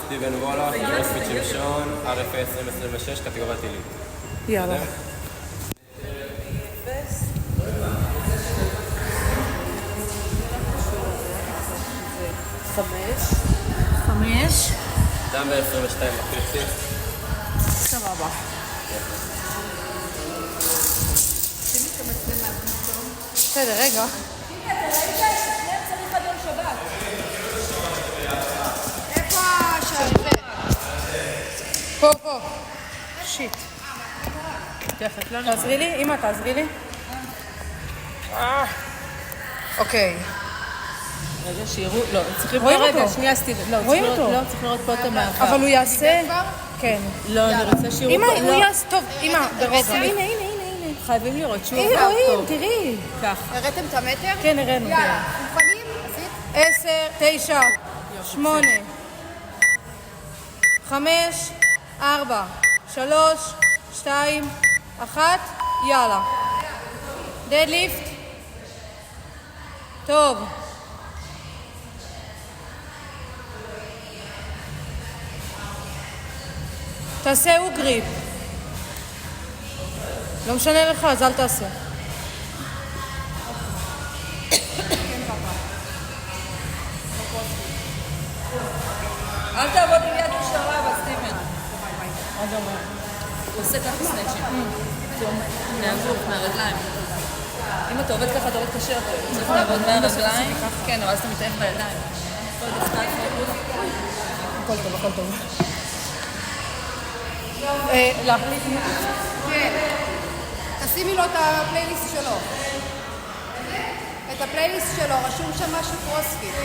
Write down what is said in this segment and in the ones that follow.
סטיבן וולאך, קרוספיט שמשון, RFA 2026, קטגוריית עילית. יאללה. חמש. דמבל 22.5. סבבה. בסדר, רגע. הנה, אתה ראית? שניהם צריך אדון שבת. איפה השבוע? פה. שיט. תעזרי לי? אמא, תעזרי לי. אוקיי. רגע, שיראו, לא, צריך לראות רואים רגע, אותו. שנייה סטיבן, לא, רואים אותו. לא, צריך לראות פה את המעבר. אבל הוא יעשה... כן. לא, אני רוצה שיראו אמא, פה, הוא יעשה... טוב, אמא, ברגע. הנה. חייבים לראות שהוא הנה, עבר רואים, טוב. תראי. ככה. הראיתם את המטר? כן, הראינו. יאללה, מוכנים? עשית? 10, 9, 8, 5, 4, 3, 2, 1, יאללה. דדליפט. טוב. תעשה הוא גריפ. לא משנה לך, אז אל תעשה. אל תעבוד עם יד משטרה, אבל סטיבן. עוד אומר. הוא עושה ככה סנאצ'ים. מהגוף, מהרגליים. אם אתה עובד ככה, אתה עובד קשה יותר. צריך לעבוד מהרגליים. כן, אבל אז אתה מתעף בידיים. הכל טוב, הכל טוב. להחליט מי? כן. תשימי לו את הפלייליסט שלו. את הפלייליסט שלו, רשום שם משהו קרוספיט.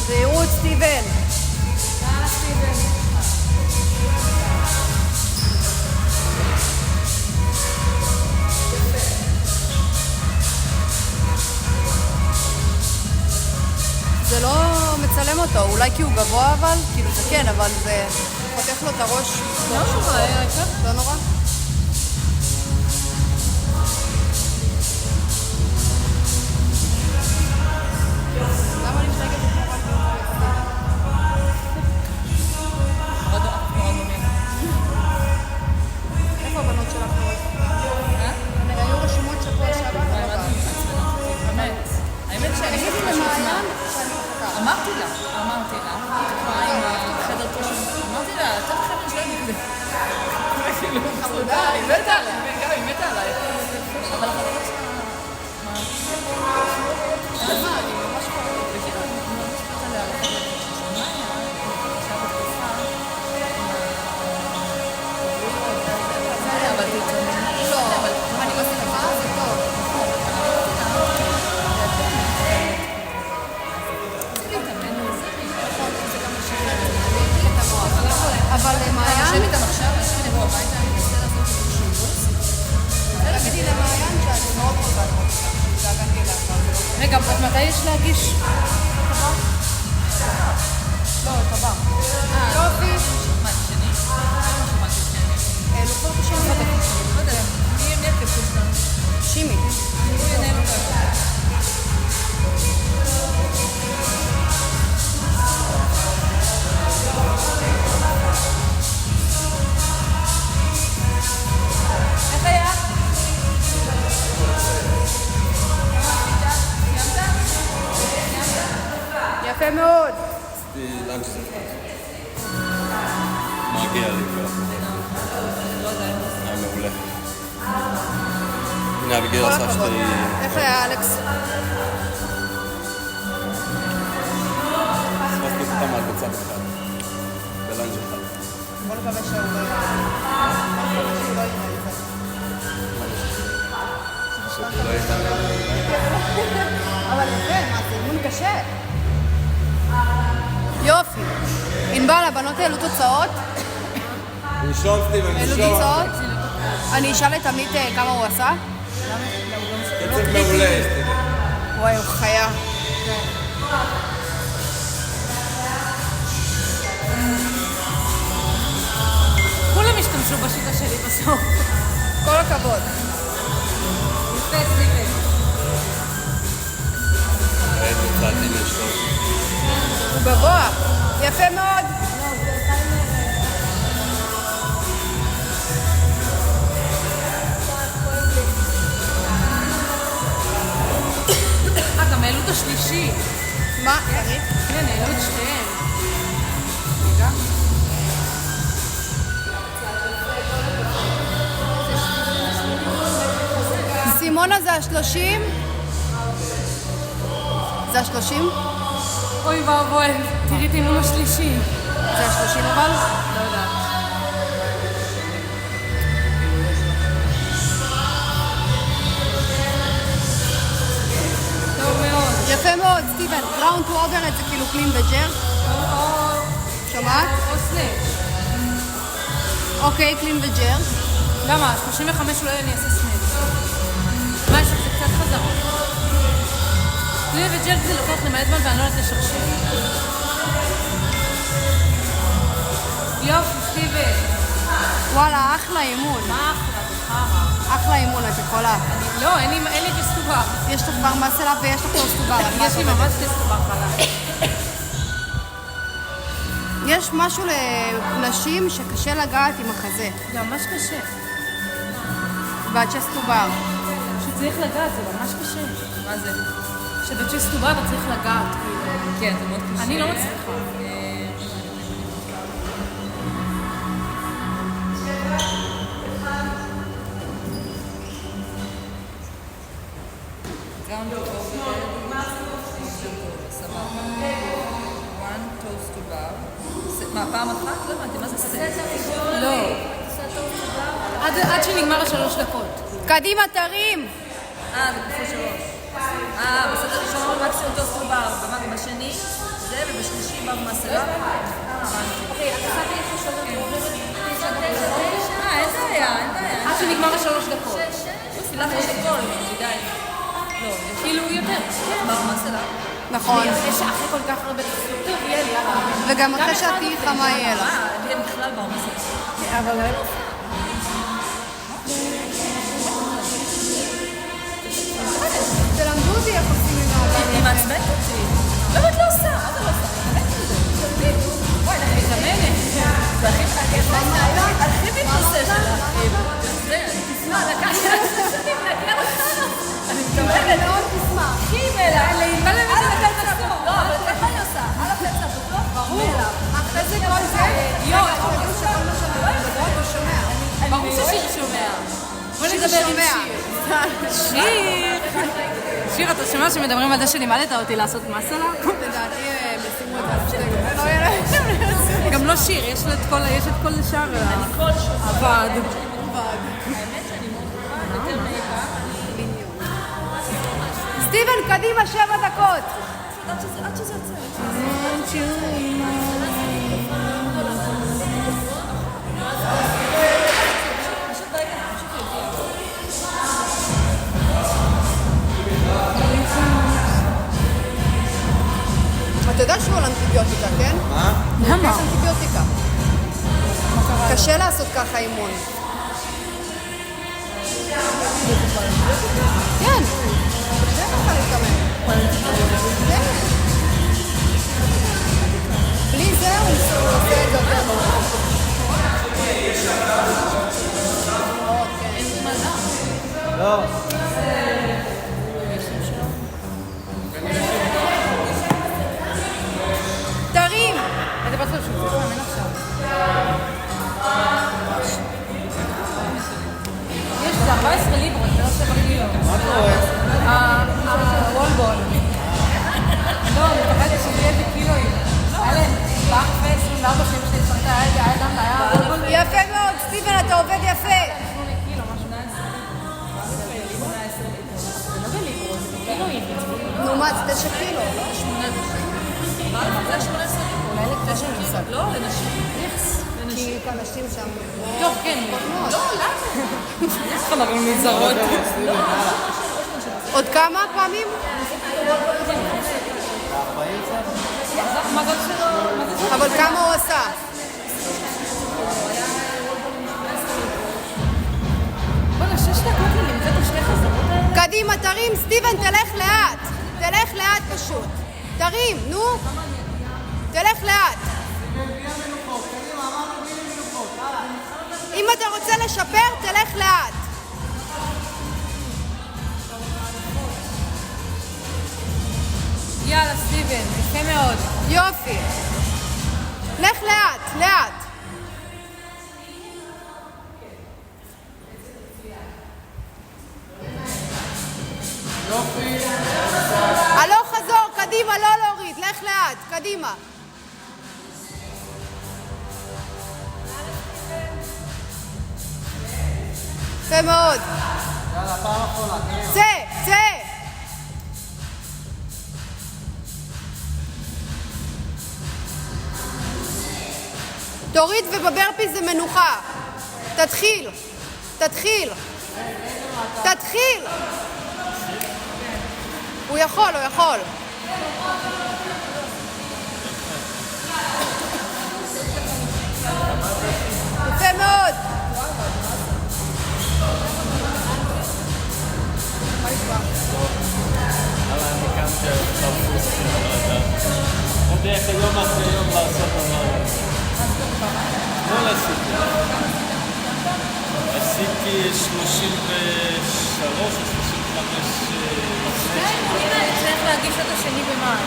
זהירות סטיבן. זה לא מצלם אותו, אולי כי הוא גבוה אבל, כאילו זה כן, אבל זה חותך לו את הראש. לא נורא, לא נורא? למה אני משתגעת את מורה איפה הבנות שלך קוראים? היו רשומות שבוע שעבר? האמת שאני תגידי למעיין שאני מחכה. אמרתי לה, מה עם החדר פשוט? אמרתי לה, אתה בחדר שלנו כזה. חמודה, היא מתה עליי, גם היא מתה עליי. אבל מה, אני ממש קוראת. אבל תתעמד. לא, אני מסכימה, זה טוב. אבל מעיין... תשב איתם עכשיו, אני אבוא הביתה, אני אנסה לעשות איזה שיבוץ. תגידי למעיין שאני מאוד רוצה לראות אותה. התגעגעתי אליה כבר. רגע, מתי יש להגיש? לא, את הבא. יופי. מה, זה שני? מה שני? לוקחו את השם הזה. לא יודע, מי יהיה נקב שלנו? שימי. הוא ינהל אותה. לאן שזה אחד. מגיע לי כבר. לא יודע. היה מעולה. הנה, אביגיל עשה שתי... איך היה אלכס? פספסתי אותם על בצד אחד. בלנג' אחד. בוא נקווה שהוא לא יראה. בוא נקווה שהוא לא יראה את זה. שלא יהיה אבל יפה, מה זה אימון קשה. יופי. ענבל, הבנות העלו תוצאות? ראשון סטיבן, העלו ראשון. תוצאות? אני אשאל את עמית כמה הוא עשה? קצב מעולה, סטיבן. וואי, הוא חיה. כולם השתמשו בשיטה שלי בסוף. כל הכבוד. יפה, סטיבן. איזה צעדים יש לו. הוא גבוה. יפה מאוד. גם העלו את השלישי. מה? תראי. כן, העלו את שתיהם. סימונה זה 30? זה 30? אוי ואבוי, תראי את האימון השלישי. זה 30 אבל? לא יודעת. טוב מאוד. יפה מאוד, סטיבן. גראונד טו אוברהד זה כאילו קלין וג'ר. שומעת? או סלאש. אוקיי, קלין וג'ר. למה? 35 אולי אני אעשה סנאץ'. משהו, זה קצת חזרות. קלין וג'רק זה לוקח למעט זמן ואני לא יודעת לשרשר. יופי, סטיבן. וואלה, אחלה אימון. מה אחלה, זה חרא. אחלה אימון, את יכולה. לא, אין לי כסטובר. יש לך כבר מסלה ויש לך פוסט-טובר. יש לי ממש כסטובר חלק. יש משהו לנשים שקשה לגעת עם החזה. זה ממש קשה. והצ'סט-טובר. שצריך לגעת, זה ממש קשה. מה זה? שבצ'סטובר אתה צריך לגעת, כאילו. כן, זה מאוד קשה. אני לא מצליחה. Ground to overhead. סבבה. One toes to bar. מה, פעם אחת? לא הבנתי, מה זה סט? לא. עד שנגמר ה3 דקות. קדימה, תרים! זה כפול 3. בסט הראשון מקסימום toes to bar. ובשני זה, ובשלישי בר מסלה. אוקיי, את עושה לי איפה שלום ועוברת 9, 9, 9. אין בעיה, אין בעיה. עד שנגמר ה3 דקות. יופי, לך יש הכל, די. לא, כאילו יותר. בר מסלה. נכון. אחרי כל כך הרבה תפסות, טוב, יהיה לי, יאללה. וגם אחרי שאת תהיי חמה יהיה לך. אין בכלל בר מסלה. אבל תלמדו אותי איך עושים עם העבר. היא מעצבנת אותי. לא, את לא עושה. מה אתה לא עושה? וואי, אני מתאמנת. זה הכי מתנושא שלך. זה, תשמע, לקח לי שנים להגיע לחנה. אני מתאמנת. מאוד תשמח. קימלה. מה באמת זה לקח את הסוף? לא, אבל איך אני עושה? על הפצע בטוח? ברור. אחרי זה כל זה, יואו, תדעו שכל מה שאני מדברת הוא שומע. ברור ששיר שומע. בוא שיר נדבר עם שומע. שיר. שיר, אתה שומע שמדברים על זה שלימדת אותי לעשות מסלה? לדעתי הם ישימו את זה על שתי. לא יראה. גם לא שיר, יש את כל השאר. הוועד. סטיבן, קדימה, 7 דקות. עד שזה יוצא. אתה יודע שהוא על אנטיביוטיקה, כן? מה? למה? יש אנטיביוטיקה. קשה לעשות ככה אימון. כן. קשה ככה להתאמן. כן. בלי זה הוא עושה את זה יותר טוב. לא. תרים! אתה עובד יפה. נו מה, זה 9 קילו, לא? זה 18 אולי לקטע מושג. לא, לנשים. כי אנשים שם... טוב, כן. לא, למה? חברים מזרות. עוד כמה פעמים? אבל כמה הוא עשה? בוא'נה, 6 דקות לי, נמצאת השני חזרות האלה? קדימה, תרים, סטיבן, תלך לאט. תלך לאט פשוט. תרים, נו. תלך לאט. אם אתה רוצה לשפר, תלך לאט. יאללה, סטיבן, יפה מאוד. יופי. לך לאט, לאט. הלוך חזור, קדימה, לא להוריד, לך לאט, קדימה. יפה מאוד. יאללה, פעם אחרונה, קדימה. צא, צא. תוריד ובברפי זה מנוחה. תתחיל. תתחיל. תתחיל. הוא יכול, הוא יכול. יפה מאוד. אבל אני קם שפרפוס עוד איך יום אחרי יום לעשות דבר הזה. לא עשיתי. עשיתי 33 או 35 אני צריך להגיש עד השני במאי.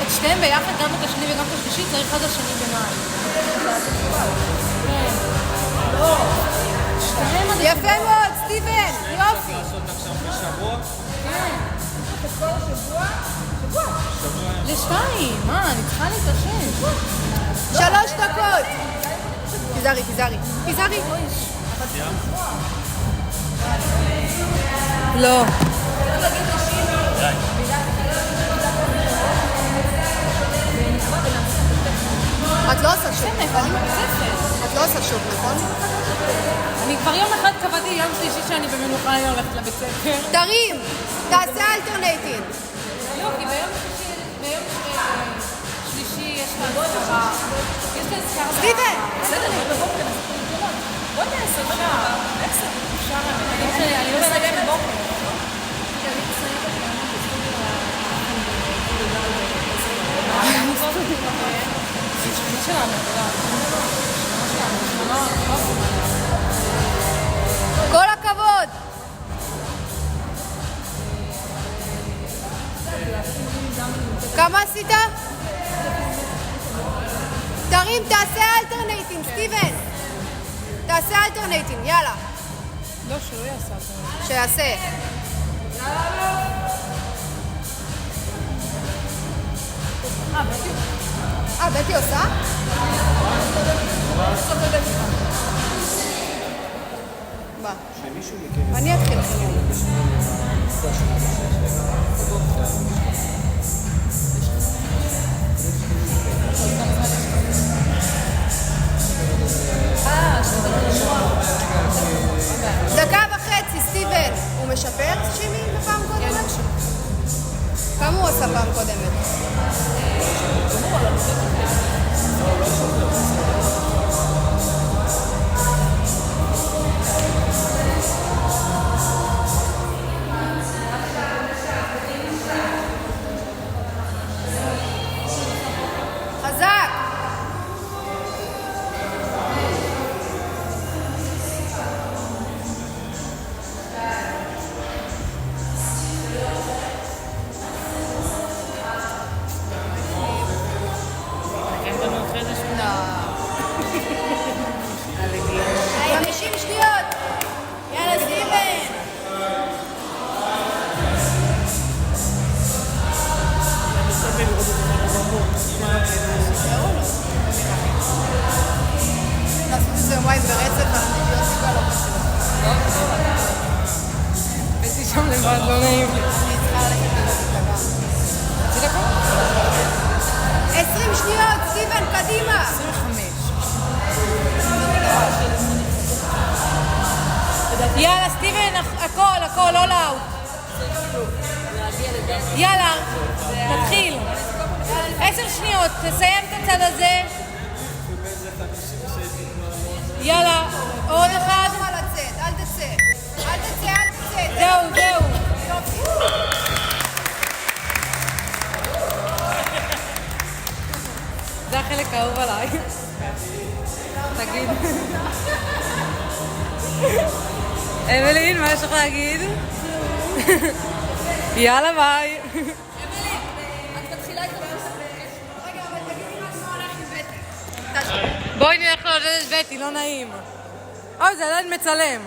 את שתיהם ביחד, גם את השני וגם את השלישי, צריך עד השני במאי. יפה מאוד, סטיבן. יופי. לעשות עכשיו בשבוע? לשתיים, מה? אני צריכה להתרשם. 3 דקות. תיזהרי, תיזהרי. תיזהרי. לא. את לא עושה שוב, נכון? את לא עושה שוב, נכון? אני כבר יום אחד קבעתי יום שלישי שאני במנוחה, אני הולכת לבית ספר. תרים. תעשה אלטרנטין. לא, כי ביום שלישי יש לה אזכרה. יש לה אזכרה. סטיבן. בסדר, אני בבוקר. בוא נעשה, אפשר. אני לא מסיימת בוקר. כל הכבוד. כמה עשית? תרים, תעשה אלטרנטים, סטיבן. תעשה אלטרנטים, יאללה. לא, שלא יעשה אותו. שיעשה. בטי עושה? בא. אני אתחיל. דקה וחצי, סטיבן. הוא משפר שימי בפעם קודמת? כמה הוא עשה פעם קודמת? יודעת, לא נעים. אני צריכה ללכת למפלגה. חצי דקה? 20 שניות, סטיבן, קדימה! 25. יאללה, סטיבן, הכל, לא לאוט. יאללה, תתחיל. 10 שניות, תסיים את הצד הזה. יאללה, עוד אחד. אל לצאת, אל תצא. אל תצא, אל תצא. זהו. יופי. זה החלק האהוב עליי. תגיד. אבלין, מה יש לך להגיד? יאללה, ביי. את מתחילה את הפוסט. רגע, אבל תגידי מה הולך עם בטי. בואי נלך לעודד את בטי, לא נעים. אוי, זה עדיין מצלם.